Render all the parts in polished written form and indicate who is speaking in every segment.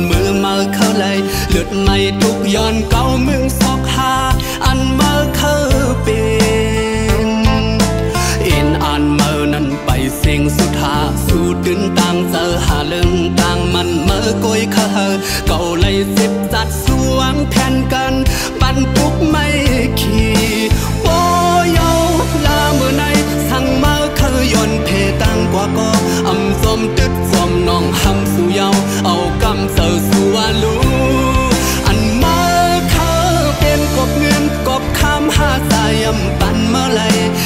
Speaker 1: มือมาเข้าไหลเลือดไม่ทุกย้อนเก่ามึงซอกหาอันมาเข้าเป็นอินอ่านเมื่อนั้นไปเสียงสุดหาสู้ดึนต่างเจอหาเรื่องต่างมันเมื่อโกยเข้าเก่าไหลสิบจัดสวงแทนกันปันทุกไม่ขี่โอ้ยเอาลาเมื่อไหนสั่งมาเข้าย้อนเพตังกว่าก็อำสมตึดสมน้องหำสู่เยาเอากำเสือสู่วาลูอันมาเข้าเป็นกบเงินกบคำหาสายยำปันเมื่อไร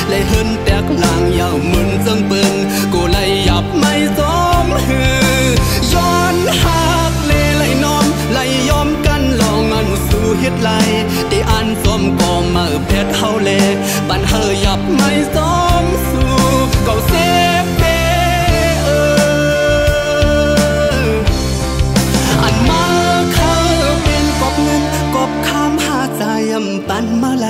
Speaker 1: เลยเฮินแตกลางยาวเหมือนจังเปิ้นกูเลยหยับไม่สมหือย้อนหักเลยน้อมเลยยอมกันลองอันสู่เฮ็ดไรที่อันสมก็มาเพชรเฮาเลปันเฮอหยับไม่สมสู่เก่าเซฟเบอันมาเข้าเป็นกบเงินกบคำหาใจยำปันมาเล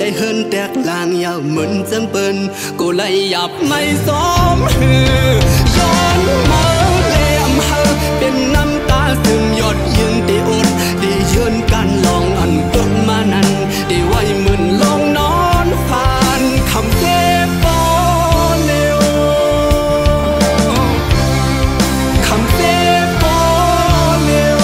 Speaker 1: ยเฮินแตกลางยาวเหมือนจังเปิ้นกูเลยหยับไม่สมหือย้อนมาเลยอำเฮอเป็นน้ำตาซึมยอดยืนที่อดได้ยืนกันลองอันเปิ้นมานั้นได้ไว้มึนลองนอนผ่านคำเจ็บปอเร็วคำเจ็บปอเร็ว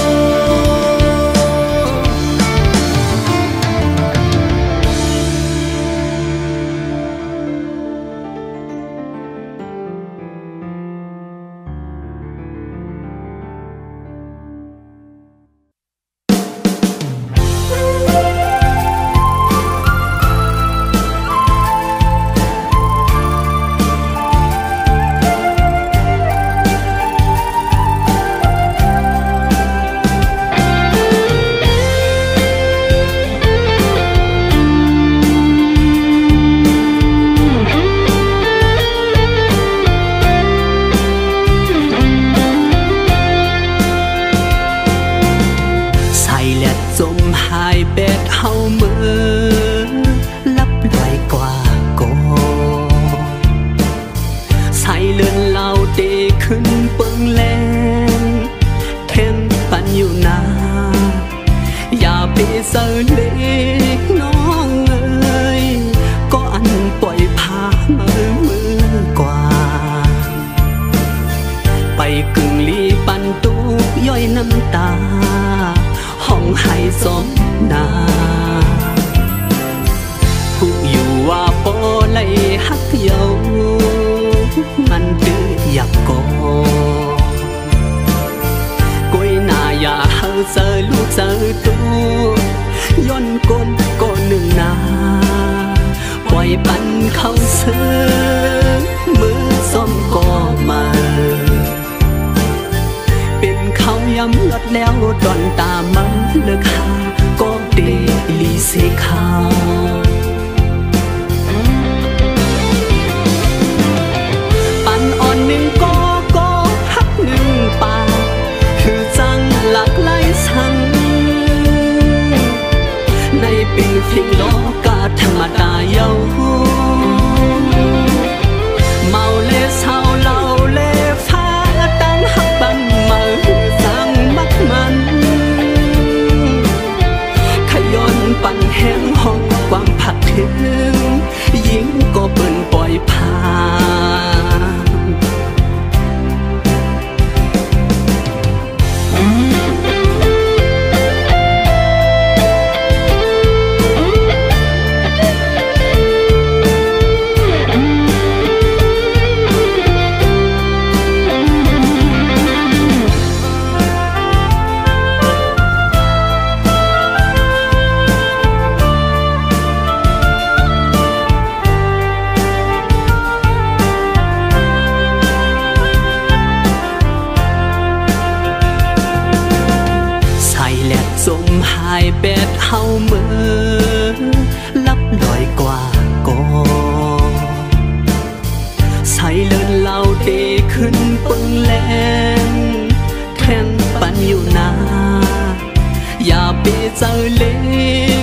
Speaker 1: เจอเล็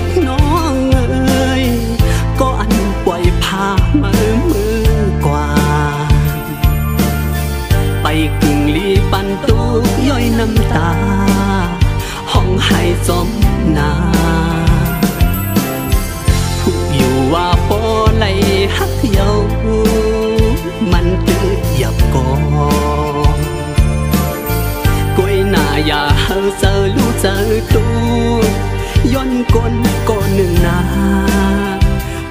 Speaker 1: กน้องเอ๋ยก็อันปล่อยพามือกว่าไปกึ่งลีปันตุย่อยน้ำตา ก้นก็หนึ่งนา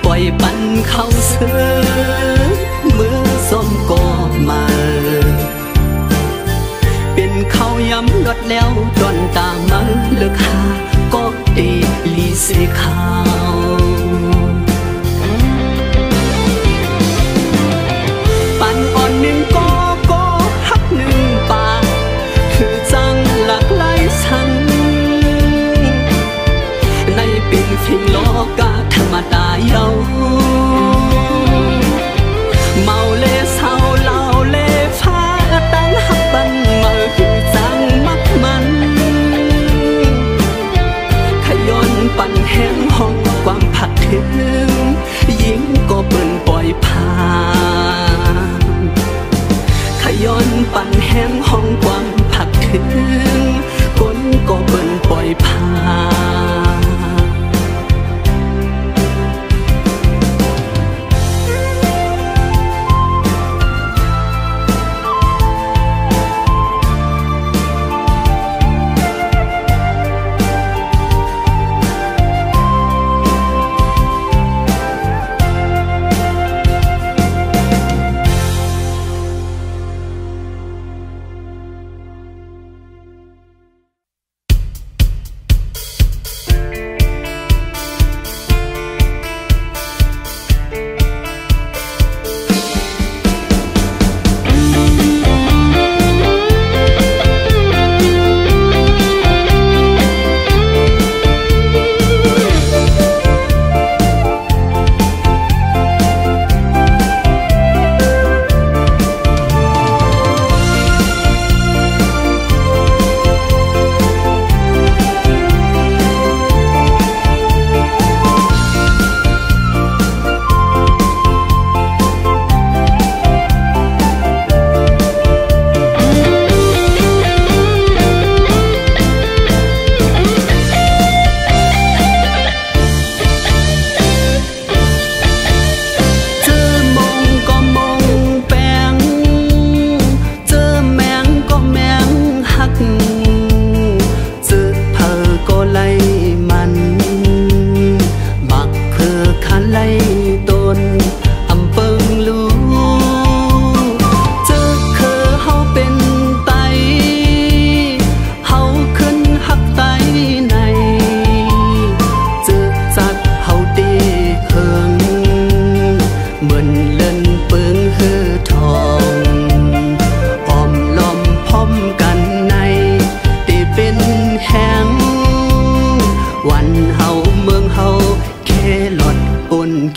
Speaker 1: ปล่อยปันเขาเสือมือส้มก็มาเป็นเขาย้ำลดแล้วดอนตามาเลือกหาก็เตลีเสขาวปันอ่อนหนึ่งก็ฮักหนึ่งป่าคือจังหลากหลายชั้นในเป็นฟิงโลกาธรรมดาเยาเมาเลเศร้าเล่าเลฟ้าตั้งหักบันมาคือจังมักมันขย้อนปั่นแห้งห้องความผักถึงยิ่งก็เปิ่นปล่อยผ่านขย้อนปั่นแห้งห้องความผักถึงก้นก็เปิ่นปล่อยผ่าน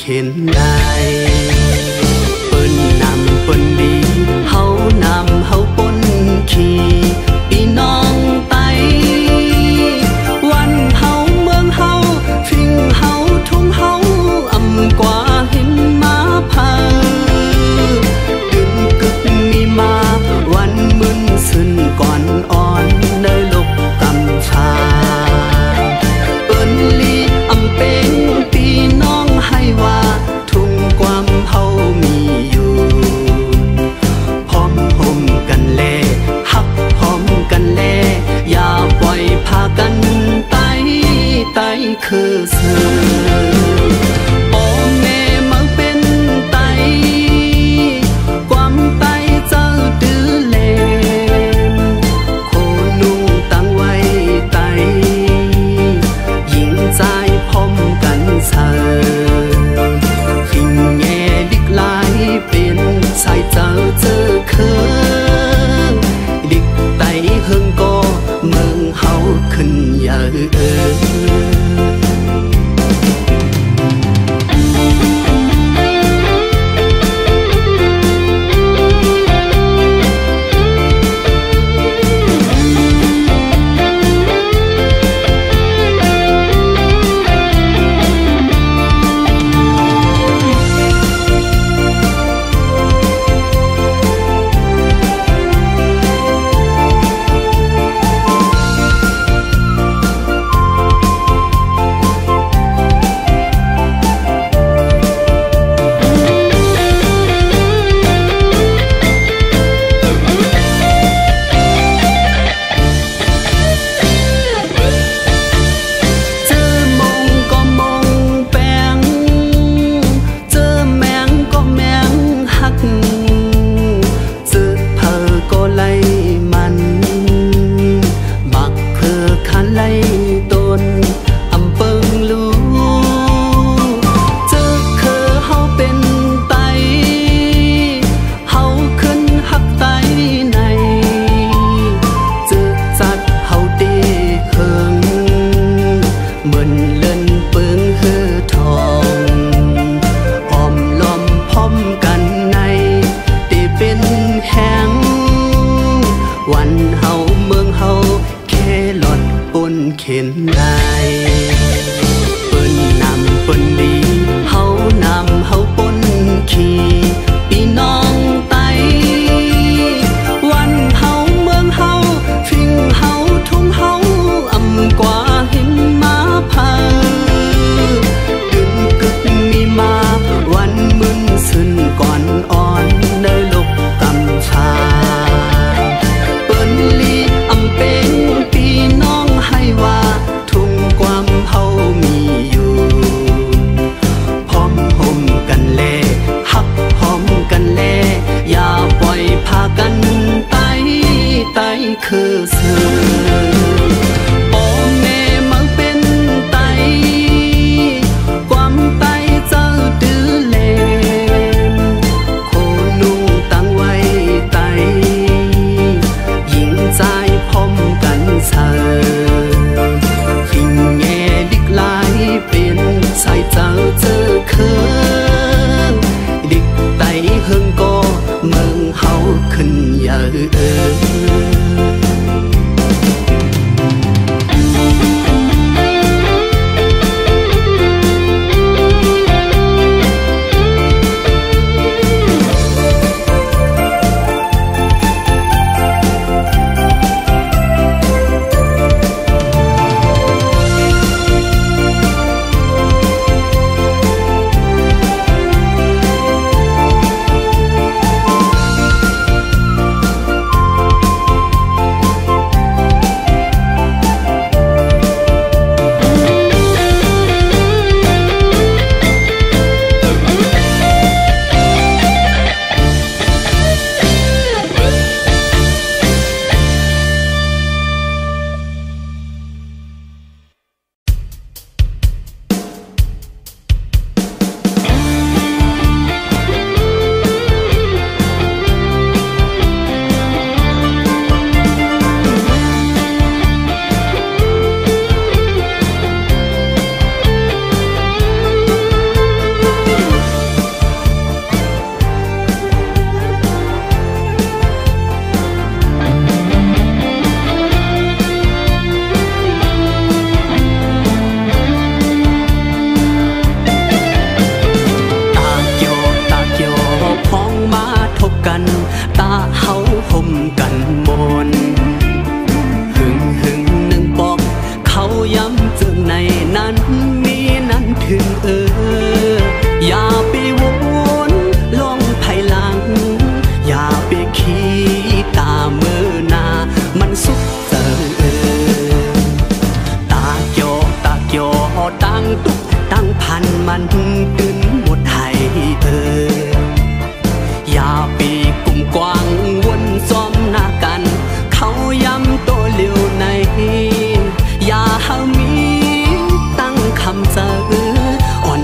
Speaker 1: เข็นได้เปิ้นนำเปิ้นดีเฮานำเฮาปนขี่พี่น้องไตวันเฮาเมืองเฮาฟิงเฮาทุ่งเฮาอำกว่าหินมาพาดึงกึกมีมาวันมึนซึนก่อนอ่อนในลกกำฟ้าเปิ้นลีอำเป็นพี่น้องให้ว่าความเฮามีอยู่พร้อมห่มกันแลฮักพร้อมกันแลอย่าปล่อยพากันไตคือเสือพ่อแม่มาเป็นไตความไตเจ้าดื้อเล่มโคนุ่งตั้งไว้ไตยิงใจพร้อมกันเสือเป็นสายเจ้าเจอเคยดิกไตเฮิงก็เมืองเฮาขึ้นอย่า ตนอำเปิงลูเจอคือเฮาเป็นไตเฮาขึ้นหักไตในเจอจัดเฮาเดเฮิงเหมือนเล่นเปิงเฮือทองอ้อมล้อมพร้อมกันในเดเป็นแหงวันเฮาเมืองเฮาแค่หลอดปนเข็นได้เปิ้นนำเปิ้นดีเฮานำเฮาปนขี่พี่น้องไตวันเฮาเมืองเฮาฟิงเฮาทุ่งเฮาอำกว่าหินมาพาดึงกึกมีมาวันมึนซึนก่อนอ่อนในลกกำชาเปิ้นลีอำเป็นพี่น้องให้ว่าทุ่งความเฮามีอยู่พร้อมห่มกันแลฮักพร้อมกันแลอย่าปล่อยพากันไตคือเสือพ่อแม่มาเป็นไตความไตเจ้าดื้อเล่มโคนุ่งตั้งไว้ไตหญิงใจพร้อมกันเสือฟิงแง่ดิกลายเป็นใส่เจ้าเจอเคืองดิกไตเฮิงก็เมืองเฮาขึ้นอย่าตาเฮาห่มกันมนหึงหนึ่งปอกเขาย้ำจึงในนั้นมีนั้นถึงอย่าไปวนลองภายหลังอย่าไปขี้ตาเมื่อหน้ามันสุดเจอตาเกี่ยวตั้งตุกตั้งพันมันกึนหมดให้อย่าปีกลุ่มกว้างวนซ้อมหน้ากันเขาย้ำตัวเลี้ยวในอย่าหามีตั้งคำเจออ่อน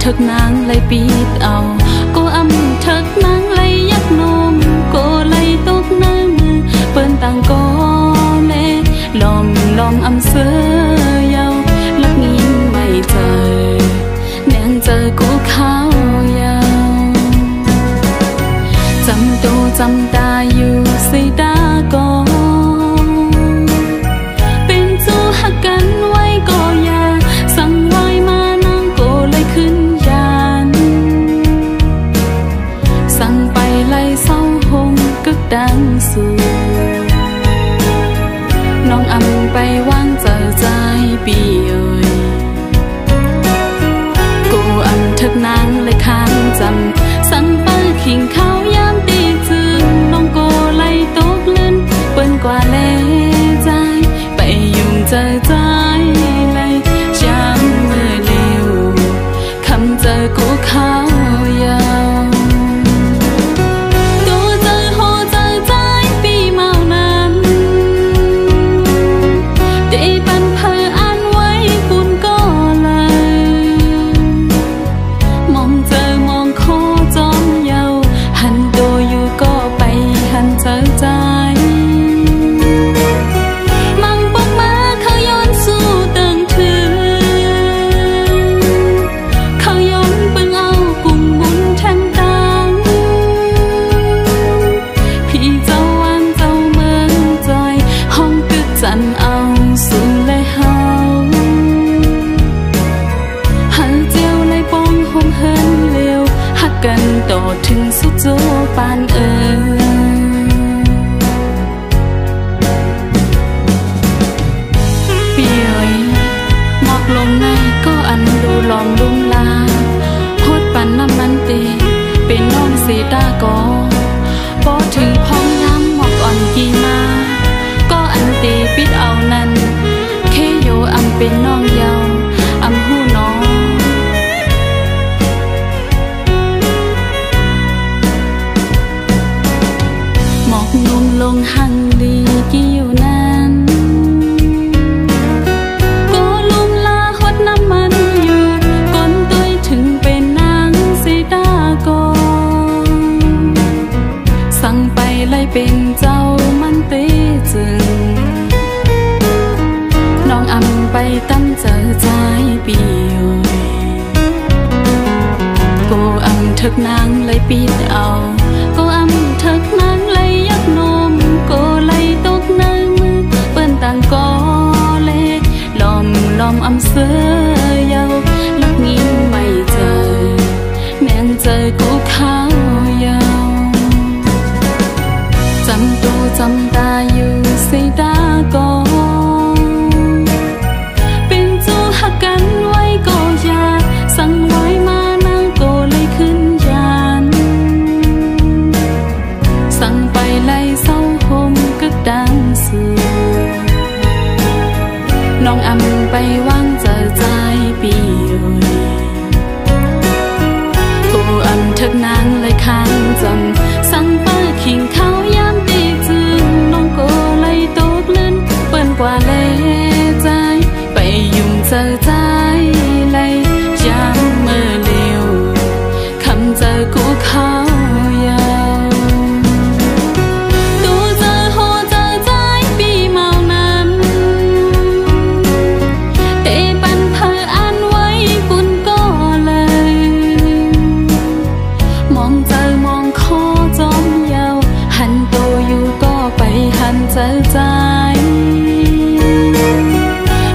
Speaker 2: thực nàng lấy bít ao cô âm thực nàng lấy giấc nôm cô lấy tốt nơi mưa bên tàng có lẽ lòm âm sơ yao lắc nghìn mây trời nàng giờ cô khao yao chăm tô chăm ta yêu say ta cóเป็นจูหักกันไว้ก็อย่าสั่งไว้มานั่งก็เลยขึ้นยานสั่งไปไล่เศร้าหงกึกดังสู่น้องอำไปวางเจอใจปีเอ่ยกูอำทึกนางเลยค้างจำสั่งไปขิงเขายามตีจืนน้องโกไล่ตกเล่นเปิ้นกว่าเล่ใจไปยุ่งเจอใจเลยจำเมื่อเร็วคำเจอกูเขายาวตัวเจอโหเจอใจปีเมานั้นได้ปันเพออ่านไว้ปุ่นก็เลยมองเจอมองโคจอมเยาหันตัวอยู่ก็ไปหันเจอใจจันเอาสู่เลยเฮาหันเจียวเลยป้องหงเฮินเร็วหักกันต่อถึงสุดโจปานปีเอ๋ยหมอกลมในก็อันดูหลอมลุ่มลาโคตรปันน้ำมันเตเป็นน้องสีตาก็พอถึงพ้องย้ำหมอกอ่อนกี่มาก็อันตีปิดเอานั้นแค่โยอำเป็นน้องเยาอำหูน้องหมอกนุ่มลงหังลีกี่อยู่นั้นก็ลุ่มลาหดน้ำมันอยู่ก้นตุ้ยถึงเป็นนางสีตาก็สั่งไปไล่เป็นเจ้ามันเตจึงน้องอำไปตั้มเจอใจปีเอ๋ยกูอำทึกนางเลยปิดเอากูอำทึกนางเลยยักนมกูเลยตกในมือเปิ้นต่างก็เล็กลอมอำเสือยาวลักงิ้มไม่เจอแนงเจอกูข้าวยาวจำตัวจำตาอยู่สีตาก็เป็นจูหักกันไว้ก็อย่าสั่งไว้มานั่งก็เลยขึ้นยานสั่งไปไล่เศร้าหมกึกดังสู่น้องอำไปวางเจอใจปีเอ๋ยกูอำทึกนางเลยค้างจำสั่งไปขิงเขายามตีจืนน้องก็เลยตกเล่นเปิ้นกว่าเล่ใจไปยุ่งเจอใจเลยจำเมื่อเร็วคำเจอกูเขายาวตัวเจอโหเจอใจปีเมานั้นเตปันเพออ่านไว้ปุ่นก็เลยมองเจอมองโคจอมเยาหันตัวอยู่ก็ไปหันเจอใจ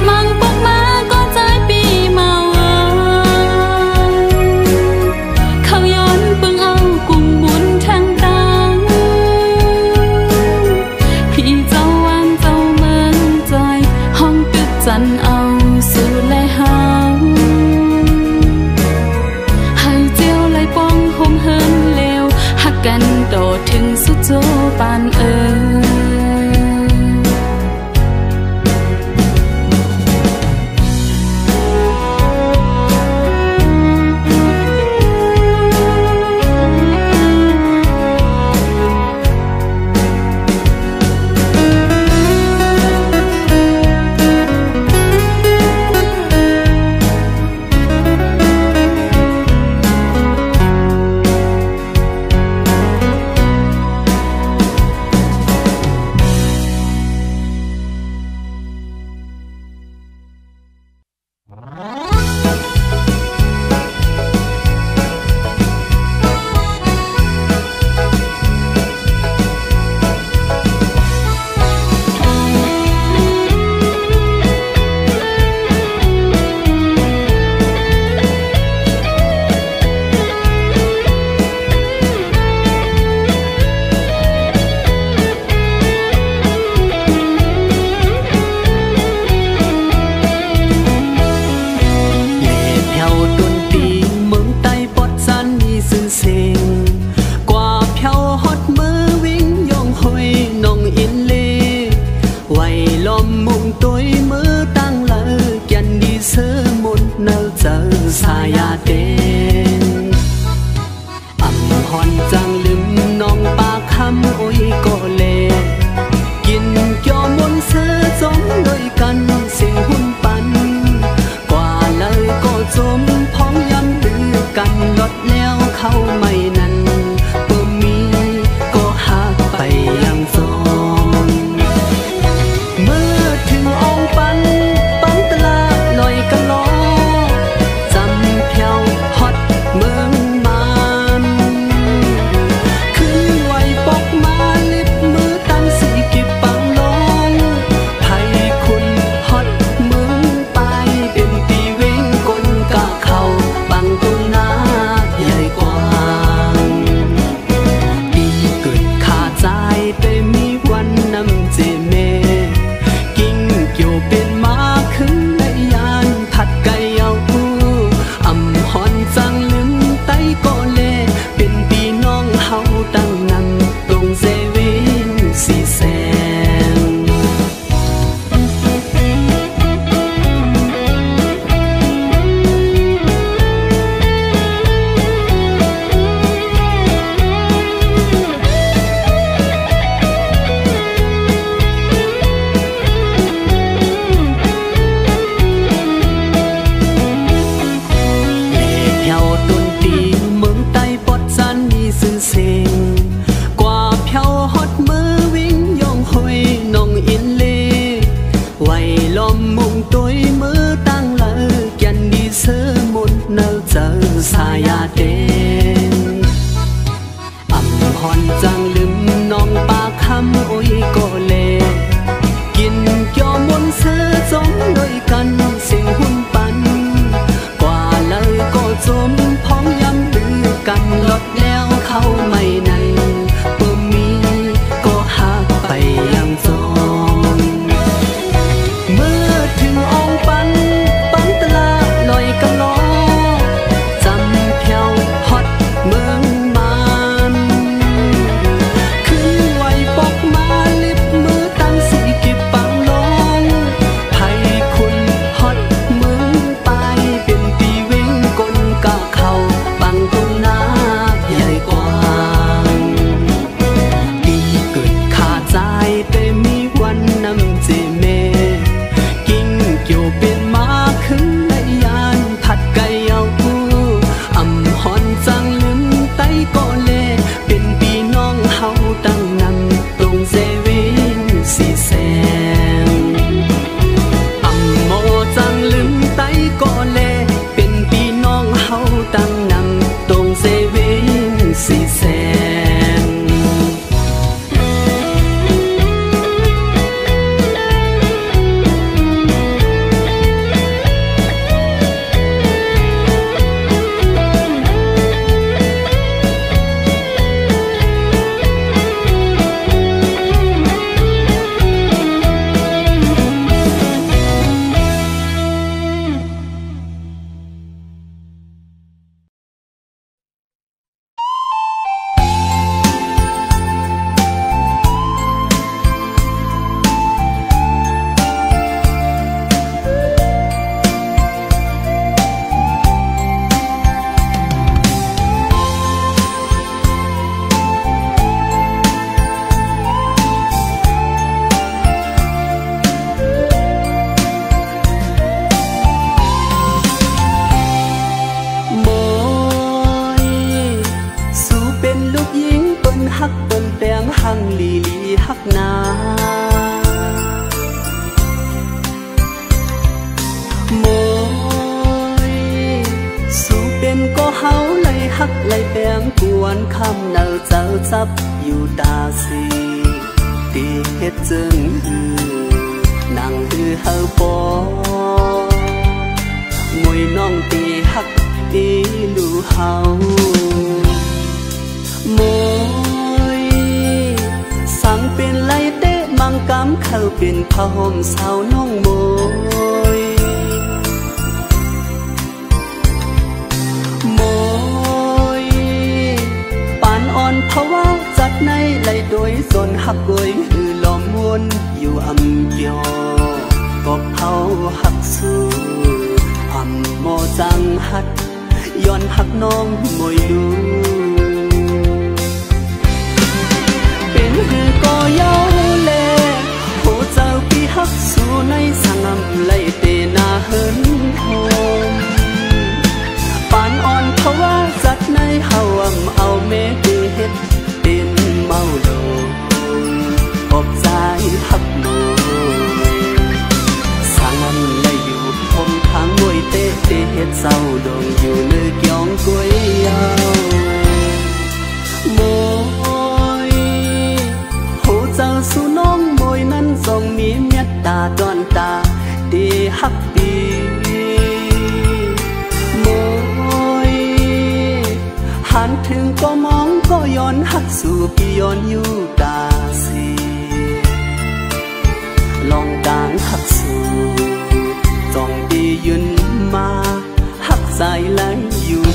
Speaker 2: มังปกมาก็ใจปีเมาเขาย้อนปึงเอากุ่มบุญแทงตังพี่เจ้าวางเจ้าเมืองจอยห้องตึกจันเอาสู่เลยเฮาให้เจียวเลยป้องหงเฮินเร็วหักกันต่อถึงสุดโจปาน
Speaker 1: เข้าไม่นั้นบ่มีก็หักไปยังจองเมื่อถึงองค์ปันตลาดลอยกะล้อจำเพียวฮอดเมืองมันขึ้นไหวปกมาลิบมือตันสีกิบปังลงไทยคุณฮอดเมืองไปเป็นตีเวงกลกะเขาบังตุนนาใหญ่กว่าปีเกิดขาดใจแต่มีวันนำเจเมกิ่งเกี่ยวเป็นมาขึ้นในยานถัดไกเอาอำหอนจังลืมไตก็เลเป็นปีน้องเฮาตั้งนำตรงเซเว่นสีแสงสายาเดนอำหอนจังลืมน้องปากคำโอ้ยก็เลกินเกี่ยวมนเสือจมด้วยกันสิ่งหุ่นปันกว่าเลยก็จมพ้องย้ำดื้อกันลดแล้วเข้าไม่นั้นบ่มีก็หักไปยังจองเมื่อถึงองค์ปันตลาดลอยกะล้อเมืองมันขึ้นไหวปกมาลิบมือตั้งสีกิบปังลงไทยคุณฮอดเมืองไปเป็นตีเวงกลกะเขาบังตุนนาใหญ่กว่าปีเกิดขาดใจแต่มีวันนำเจเมกิ่งเกี่ยวเป็นมาขึ้นในยานถัดไกเอาอำหอนจังไตก็เลเป็นปีน้องเฮาตั้งนำตรงเซเว่นสีแสงอำโมจังลืมไตก็เลเป็นปีน้องเฮาตั้งนำตรงเซเว่นสีแสงฮักเปิ้นแตงหังลีฮักนาโมยสู่เป็นก็เฮาไล่ฮักไล่แปงกวนคำเนาเจ้าจับอยู่ตาสีตีเฮ็ดจึงนั่งเฮาปอมวยน้องตีฮักตีลูเฮาโมสั่งเป็นไล่เตะมังกำเข้าเป็นผ้าห่มสาวน้องโมยโมยปานอ่อนเพราะว่าจัดในไล่โดยสนหักโกยหือล้อมวนอยู่อำเกียวก็เผาหักสู้อำโมจังหัดย้อนหักน้องมวยลูเป็นหือก็เย้าเล่โหเจ้าพี่หักสู้ในสังอำไล่เตนาเหินโฮมปานอ่อนเพราะว่าจัดในเฮา หันถึงก็มองก็ย้อนหักสู่พี่ย้อนอยู่ตาสีลองดังหักสู่จ้องดียืนมาหักใจไหลอยู่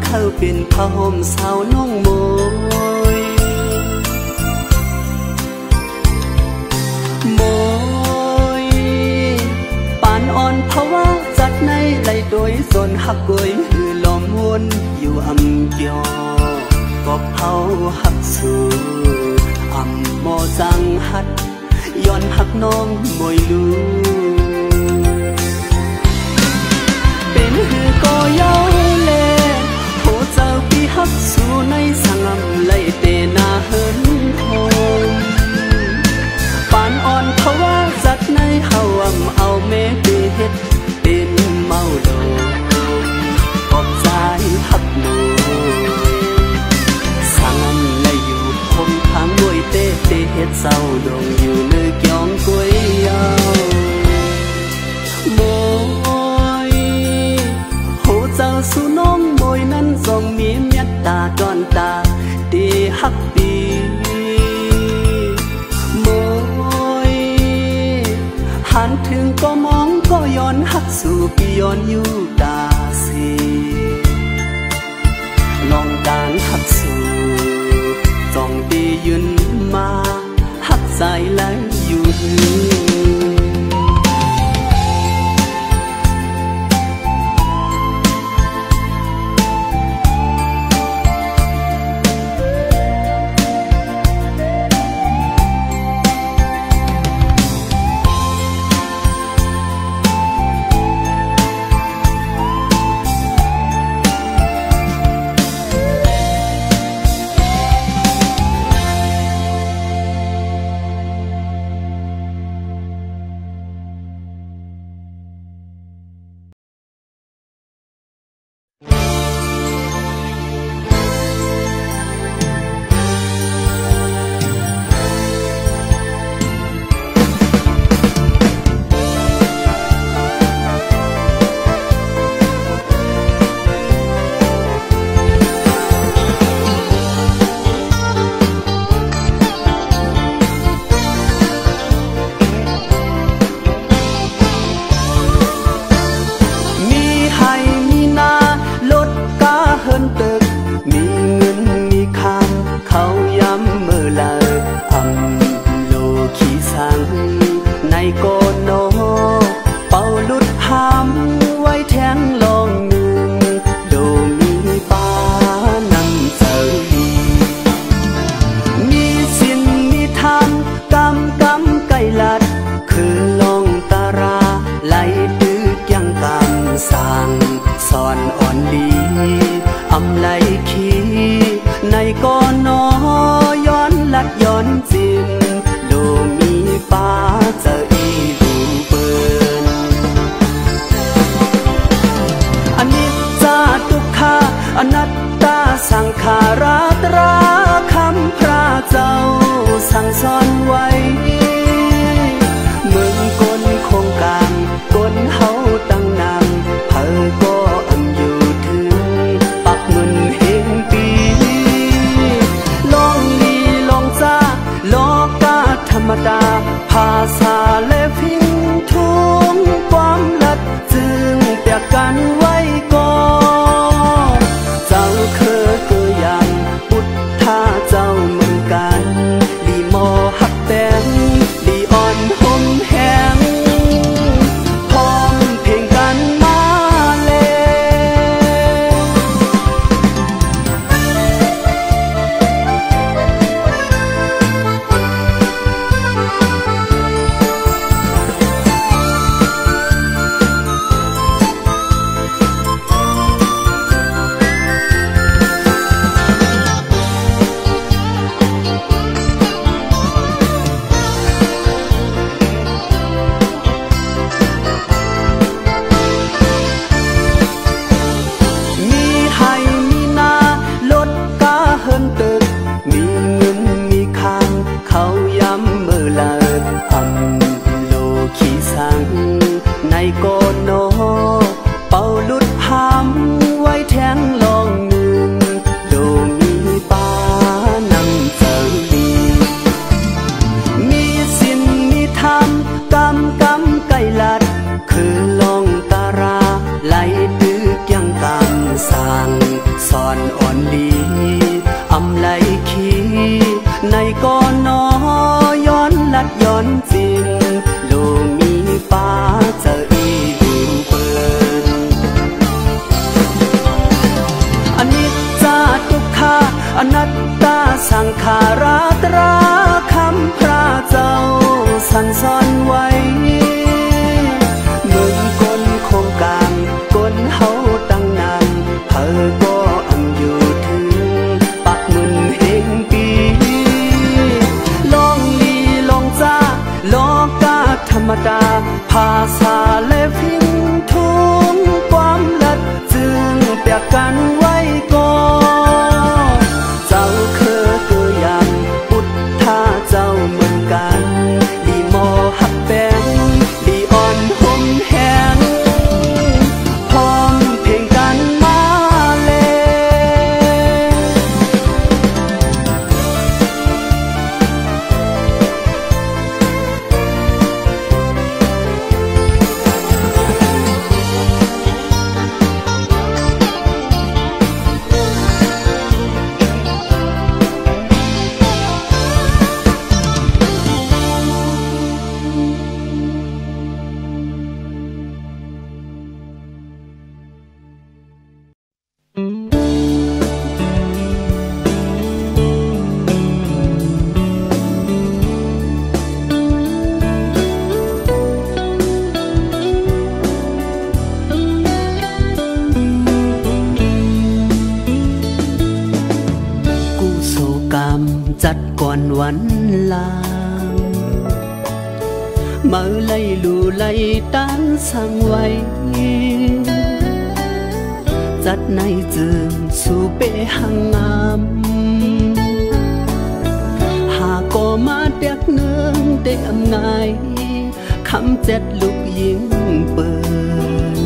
Speaker 1: เขาเป็นผ้าห่มสาวน้องโมยโมยปานอ่อนเพราะว่าจัดในไหลโดยส่วนหักกวยหือลมวนอยู่อำเกียวก็เผาหักสูอำโมจังหัดย้อนหักน้องมวยลูเป็นหือก็เย้าเล่เจ้าพี่ฮักสู่ในสังไหลเตนาเฮินโฮมปานอ่อนเพราะว่าจัดในเฮาเอาเมเปเฮ็ดเป็นเมาโดกอบใจฮักหนูสังไหลอยู่คงทางมวยเตเฮ็ดเศร้าดงอยู่เนื้อเกี่ยงกวยยาวโมยโหเจ้าสู่น้องมวยนั้นทรงมีเมตตาก่อนตาดีฮักดีโมยหันถึงก็มองก็ย้อนหักสู่พี่ย้อนอยู่ตาสีลองการหักสู่จ้องดียืนมาหักใจไหลอยู่ สั่งสอนไว้มึงก้นโครงการก้นเฮาตั้งนานเธอก็อังอยู่ถึงปักมึนเฮงปีลองลีลองจ้าลองกาธรรมดาภาษาและพิงทุงความลัดจึงเปียกกันไว้ก่อนเจ้าคือเกือยามอุดท่าเจ้าเหมือนกันดีมอหักแบงดีอ่อนห่มแหงพร้อมเพลงกันมาเลยจัดก่อนวันลางเมื่อไล่ลู่ไล่ตั้งสั่งไว้จัดในจึงสู่เปหังงามหากก็มาเด็กเนืองได้อำไงคำเจ็ดลูกยิงเปิน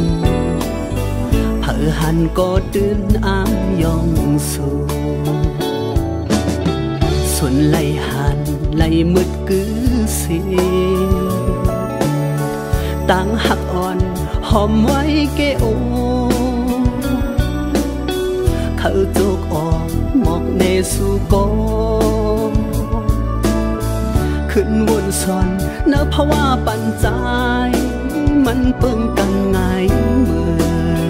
Speaker 1: เผอหันก็ตื่นอ้ามยองสู่ส่วนไหลหันไหลมืดกือเสียตั้งหักอ่อนหอมไว้เกโอเขาโจกออกหมอกในสู่กอขึ้นวนซอนเนื้อเพราะว่าปันใจมันเปิงกันไงเหมือ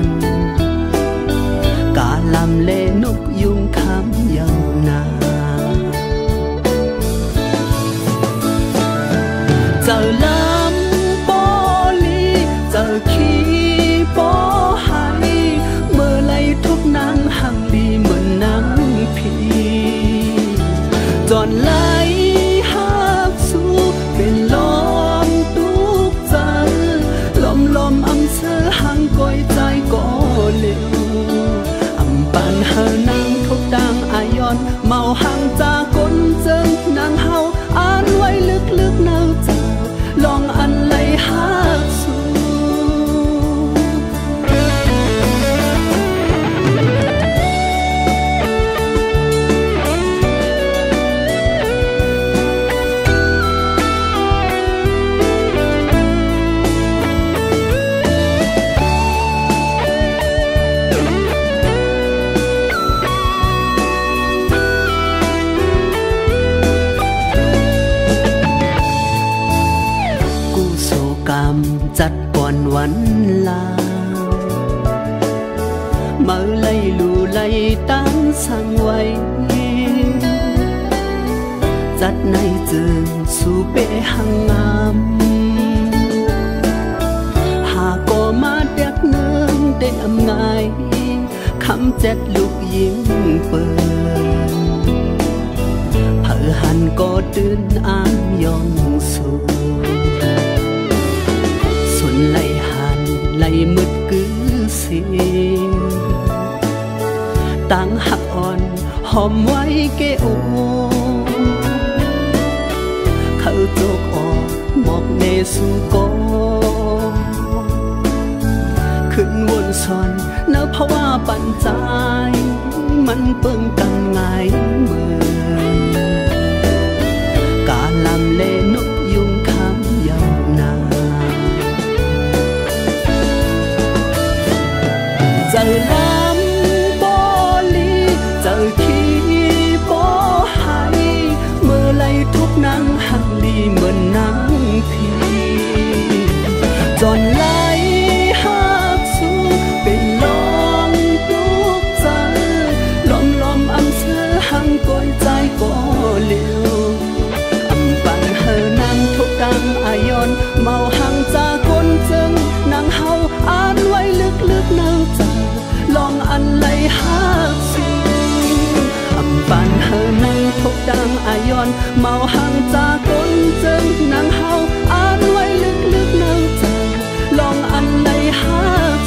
Speaker 1: นกาลำเลนกยุงคำยาวนานเจอลำปอลีเจอขี้ปอหายเมื่อไรทุกนางหังดีเหมือนนางผีจอนไหลหักสู้เป็นลมตุกใจลมอำเสอหังก้อยใจก็เร็วอำปันเฮอนางทุกดังอายอนเมาหังจากก้นเจิงนางเฮาอ่านไว้ลึกๆเนาใจลองอันไหลหักสู้จัดก่อนวันลาเมื่อไล่ลู่ไล่ตั้งสั่งไว้จัดในจึงสู่เปหังงามหากก็มาเด็กเนืองได้อำไงคำเจ็ดลูกยิงเปินเผอหันก็ตื่นอ้างยองสู่ไหลหันไหลมืดกือเสียตั้งหักอ่อนหอมไว้เกโอเขาโจกออกหมอกในสู่กอขึ้นวนซอนเนื้อเพราะว่าปันใจมันเปิงกันไงเหมือนกาลำเลนกยุงคำยาวนานเจอลำปอลีเจอขี้ปอหายเมื่อไรทุกนางหักดีเหมือนนางผีจอนไหลหักสู้เป็นลมทุกใจลมอำเสอหังก้อยใจก็เร็วอำปันเฮอนา เมาหังจากคนจึงนางเฮาอ่านไว้ลึกๆในใจลองอันไหลหาสูอำปันเฮาในพบดังอายอนเมาหังจากคนจึงนางเฮาอ่านไว้ลึกๆในใจลองอันไหลหา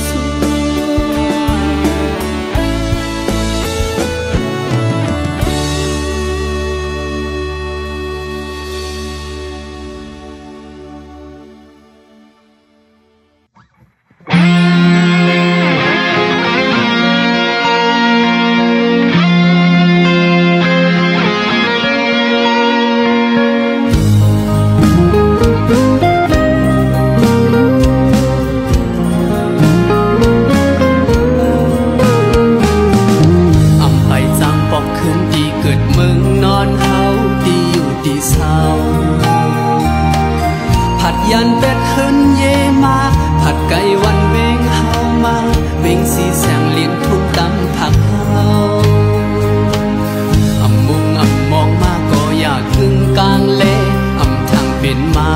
Speaker 1: สูยันเป็ดเฮินเยมาผัดไก่วันเวงเฮามาเวงสีแสงเลียนทุกตำผักเฮาอำมุงอำมองมาก็อยากถึงกลางเลอำทางเป็นมา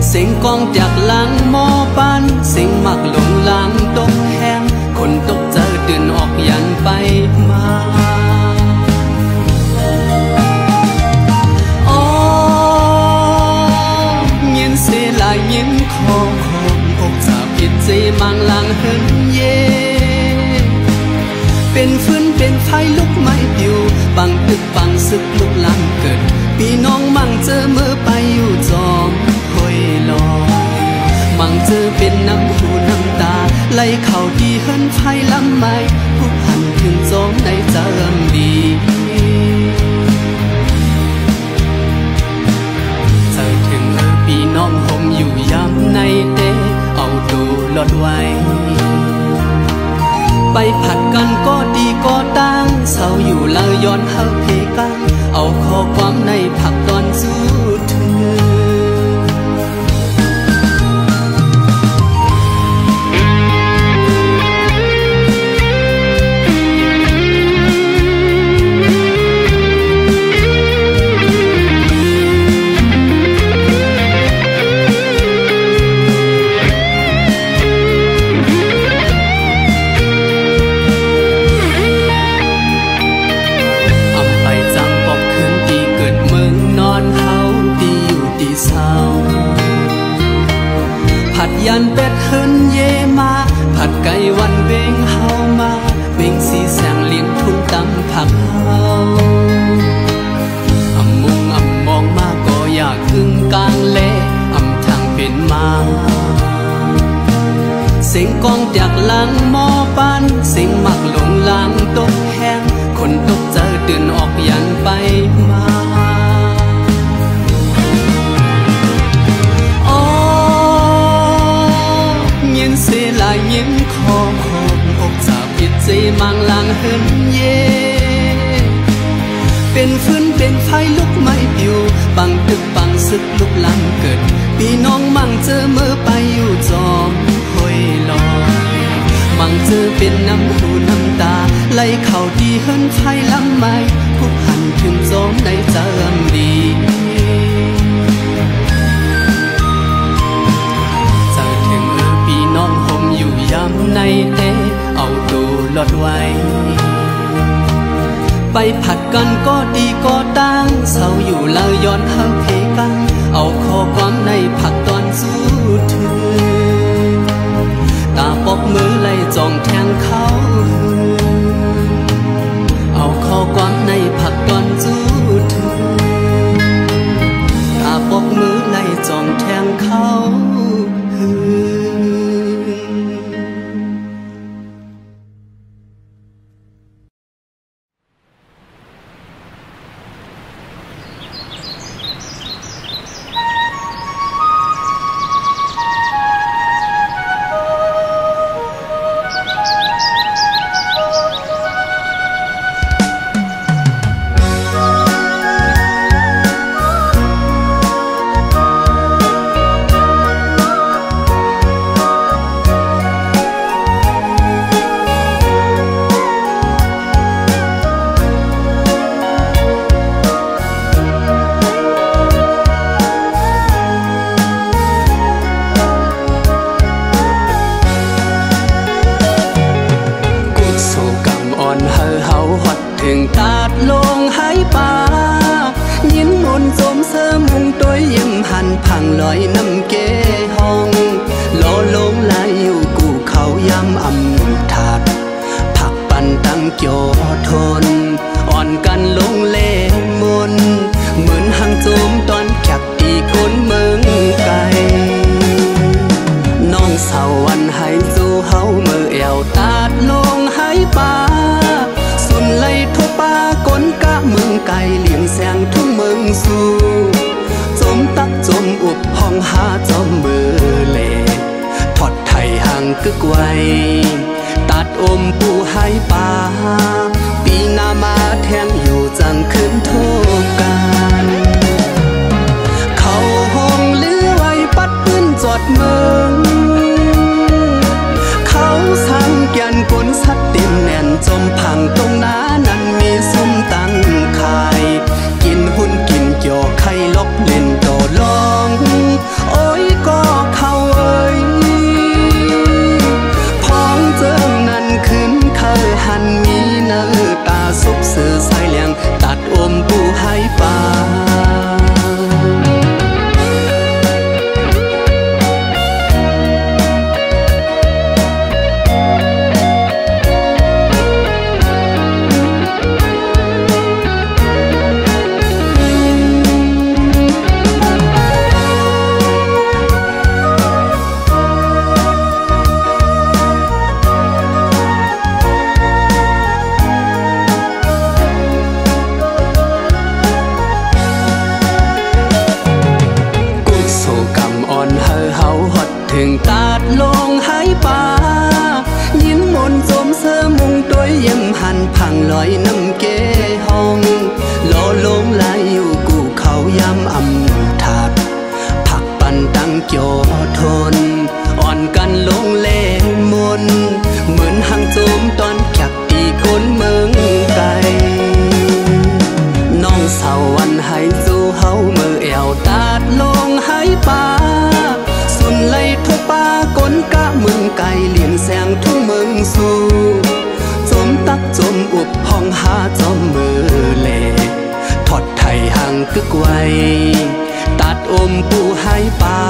Speaker 1: เสียงกองจากหลังหม้อปันเสียงมักลงหลังตกแห้งคนตกเจอเดินออกยันไปมาเสลายยินคอของอกสาพิดเจมังลังเฮินเยเป็นฟื้นเป็นไฟลุกไม่ปิวบังตึกบังซึกลุกลังเกิดพี่น้องมั่งเจอมือไปอยู่จอมคอยลอยมั่งเจอเป็นน้ำหูน้ำตาไหลเข่าดีเฮินไฟลำไม่ผู้พันถึงจอมในเจิมดีพี่น้องห่มอยู่ย้ำในเตเอาดูลดไว้ไปผัดกันก็ดีก็ตั้งเศร้าอยู่แล้วย้อนเฮาเพกันเอาข้อความในผักตอนสู้เธยันเป็ดเฮินเยมาผัดไก่วันเวงเฮามาเวงสีแสงเลียนทุ่งตำผักเฮาอำมุงอำมองมาก็อยากถึงกลางเลอำทางเป็นมาเสียงกองจากหลังหม้อปันเสียงมักลงหลังตกแห้งคนตกเจอเดินออกยันไปมาเสลายยินคอของอกสาพิดเจมังลังเฮินเยเป็นฟื้นเป็นไฟลุกไม่ปิวบังตึกบังซึกลุกลังเกิดพี่น้องมั่งเจอมือไปอยู่จอมคอยลอยมั่งเจอเป็นน้ำหูน้ำตาไหลเข่าดีเฮินไฟลำไม่ผู้พันถึงจอมในเจิมดีน้องห่มอยู่ย้ำในเตเอาดูลดไว้ไปผัดกันก็ดีก็ตั้งเศร้าอยู่แล้วย้อนเฮาเพกันเอาข้อความในผักตอนสู้เธอตาปอกมือไล่จ้องแทงเขาเอาข้อความในผักตอนสู้เธอตาปอกมือไล่จ้องแทงเขา พังลอยน้ำเกห้องโลลงลายอยู่กูเขายำอำถาดผักปันตั้งเกี่ยวทนอ่อนกันลงเล่มนเหมือนหางโจมตอนแขกตีคนเมืองไกลน้องสาววันให้สู้เฮาเมื่อแอวตาดลงให้ป่าสุนไล่ทบปากนกะเมืองไกลเหลี่ยมแสงทุ่งเมืองสู่จมตักจมอุบห้องหาจอมมือเล่ทอดไทยห่างกึกไว้ตัดอมปูให้ป่าปีหน้ามาแทงอยู่จังขึ้นโทกันเขาห้องเลือไว้ปัดปืนจอดเมืองเขาสั่งแกนกลสัดเต็มแน่นจมพังตรงน้านั้นมีซุ้มตั้งขายกินหุ่นกินเกี่ยวไข่ลบเล่นโตลองโอ้ยก็เขาเอ้ยพ้องเจิงนั้นขึ้นเคยหันมีเนื้อตาซุบสื่อใส่เลียงตัดอมปูให้ป่าถึงตาดลงให้ป่ายินมนจมเสมุงตัวเยี่ยมหันพังลอยน้ำเกห้องโลลงลายอยู่กูเขายำอำถาดผักปันตั้งเกี่ยวทนอ่อนกันลงเล่มนเหมือนหางโจมตอนแขกตีคนเมืองไกลน้องสาววันให้สู้เฮาเมื่อแอวตาดลงให้ป่าสุนไล่ทบปากนกะเมืองไกลเหลี่ยมแสงทุ่งเมืองสู่จมตักจมอุบห้องหาจอมมือเล่ทอดไทยห่างกึกไว้ตัดอมปูให้ป่า